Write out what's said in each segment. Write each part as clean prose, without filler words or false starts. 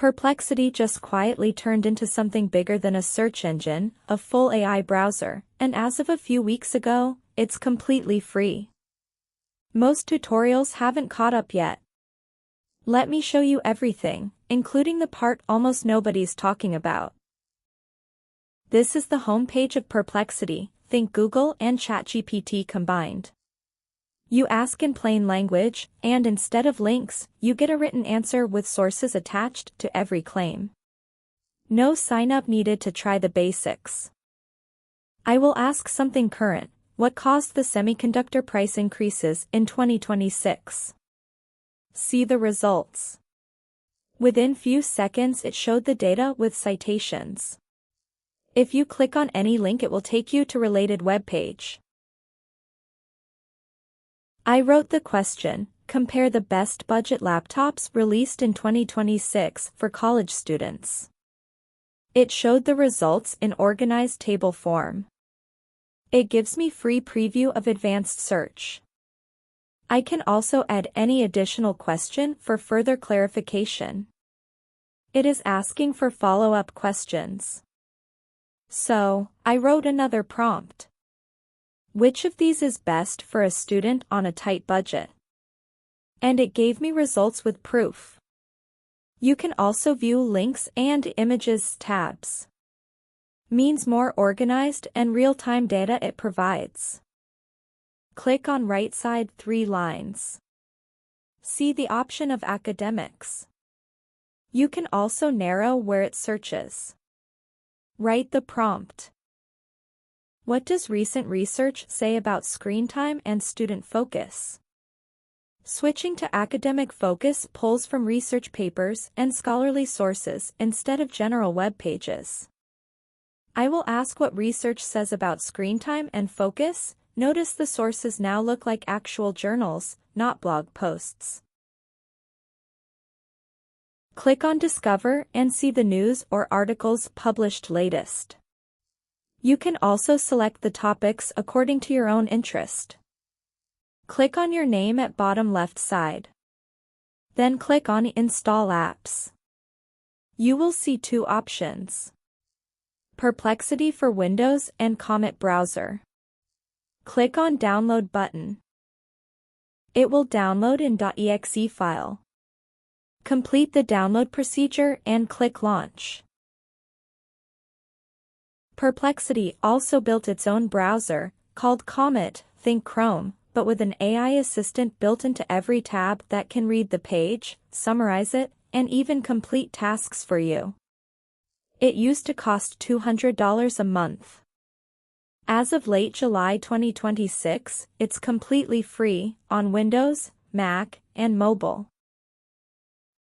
Perplexity just quietly turned into something bigger than a search engine, a full AI browser, and as of a few weeks ago, it's completely free. Most tutorials haven't caught up yet. Let me show you everything, including the part almost nobody's talking about. This is the homepage of Perplexity, think Google and ChatGPT combined. You ask in plain language, and instead of links, you get a written answer with sources attached to every claim. No sign-up needed to try the basics. I will ask something current. What caused the semiconductor price increases in 2026? See the results. Within few seconds it showed the data with citations. If you click on any link it will take you to related web page. I wrote the question, compare the best budget laptops released in 2026 for college students. It showed the results in organized table form. It gives me free preview of advanced search. I can also add any additional question for further clarification. It is asking for follow-up questions. So, I wrote another prompt. Which of these is best for a student on a tight budget? And it gave me results with proof. You can also view links and images tabs. Means more organized and real-time data it provides. Click on right side 3 lines. See the option of academics. You can also narrow where it searches. Write the prompt. What does recent research say about screen time and student focus? Switching to academic focus pulls from research papers and scholarly sources instead of general web pages. I will ask what research says about screen time and focus. Notice the sources now look like actual journals, not blog posts. Click on Discover and see the news or articles published latest. You can also select the topics according to your own interest. Click on your name at bottom left side. Then click on Install Apps. You will see 2 options. Perplexity for Windows and Comet browser. Click on Download button. It will download in .exe file. Complete the download procedure and click Launch. Perplexity also built its own browser, called Comet, think Chrome, but with an AI assistant built into every tab that can read the page, summarize it, and even complete tasks for you. It used to cost $200 a month. As of late July 2026, it's completely free, on Windows, Mac, and mobile.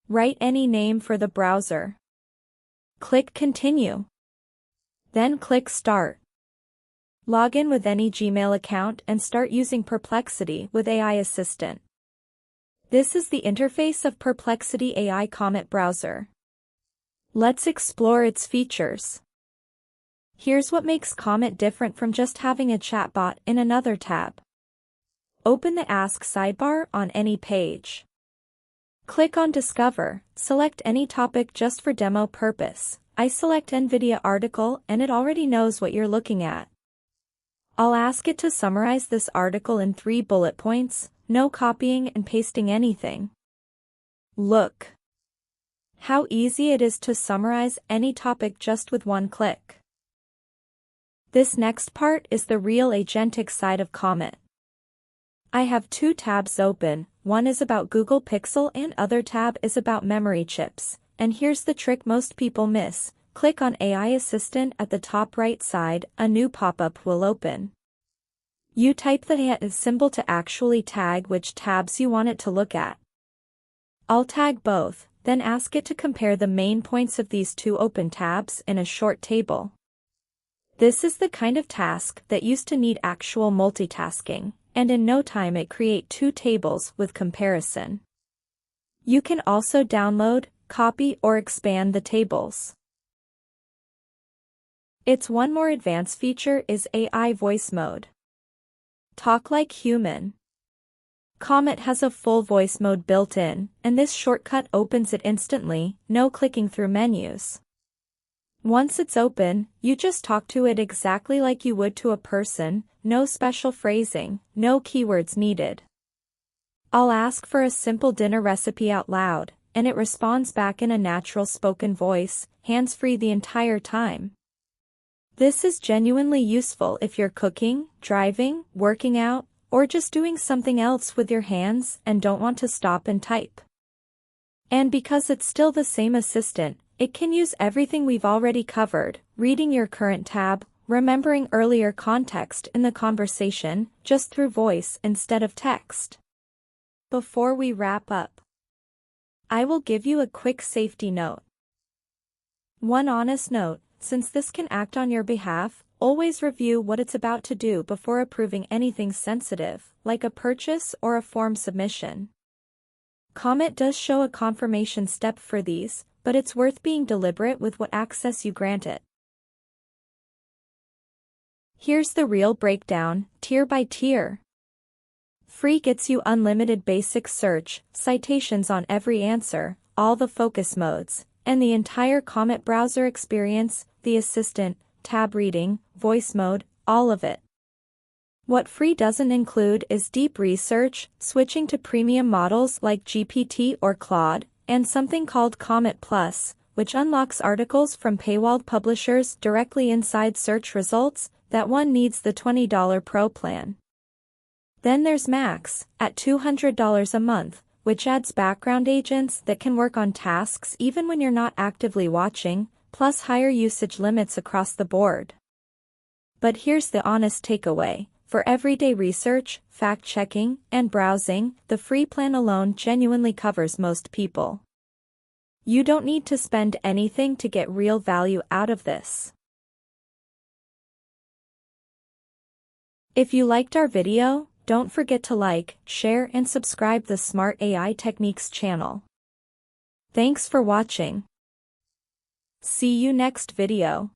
Write any name for the browser. Click Continue. Then click Start. Log in with any Gmail account and start using Perplexity with AI Assistant. This is the interface of Perplexity AI Comet browser. Let's explore its features. Here's what makes Comet different from just having a chatbot in another tab. Open the Ask sidebar on any page. Click on Discover, select any topic just for demo purpose. I select NVIDIA article and it already knows what you're looking at. I'll ask it to summarize this article in 3 bullet points, no copying and pasting anything. Look how easy it is to summarize any topic just with 1 click. This next part is the real agentic side of Comet. I have 2 tabs open, one is about Google Pixel and other tab is about memory chips. And here's the trick most people miss. Click on AI Assistant at the top right side, a new pop-up will open. You type the symbol to actually tag which tabs you want it to look at. I'll tag both, then ask it to compare the main points of these 2 open tabs in a short table. This is the kind of task that used to need actual multitasking, and in no time it create 2 tables with comparison. You can also download, copy or expand the tables. Its one more advanced feature is AI voice mode. Talk like human. Comet has a full voice mode built in, and this shortcut opens it instantly, no clicking through menus. Once it's open, you just talk to it exactly like you would to a person, no special phrasing, no keywords needed. I'll ask for a simple dinner recipe out loud, and it responds back in a natural spoken voice, hands-free the entire time. This is genuinely useful if you're cooking, driving, working out, or just doing something else with your hands and don't want to stop and type. And because it's still the same assistant, it can use everything we've already covered, reading your current tab, remembering earlier context in the conversation, just through voice instead of text. Before we wrap up, I will give you a quick safety note. One honest note, since this can act on your behalf, always review what it's about to do before approving anything sensitive, like a purchase or a form submission. Comet does show a confirmation step for these, but it's worth being deliberate with what access you grant it. Here's the real breakdown, tier by tier. Free gets you unlimited basic search, citations on every answer, all the focus modes, and the entire Comet browser experience, the assistant, tab reading, voice mode, all of it. What free doesn't include is deep research, switching to premium models like GPT or Claude, and something called Comet Plus, which unlocks articles from paywalled publishers directly inside search results. That one needs the $20 Pro plan. Then there's Max, at $200 a month, which adds background agents that can work on tasks even when you're not actively watching, plus higher usage limits across the board. But here's the honest takeaway. For everyday research, fact-checking, and browsing, the free plan alone genuinely covers most people. You don't need to spend anything to get real value out of this. If you liked our video, don't forget to like, share, and subscribe the Smart AI Techniques channel. Thanks for watching. See you next video.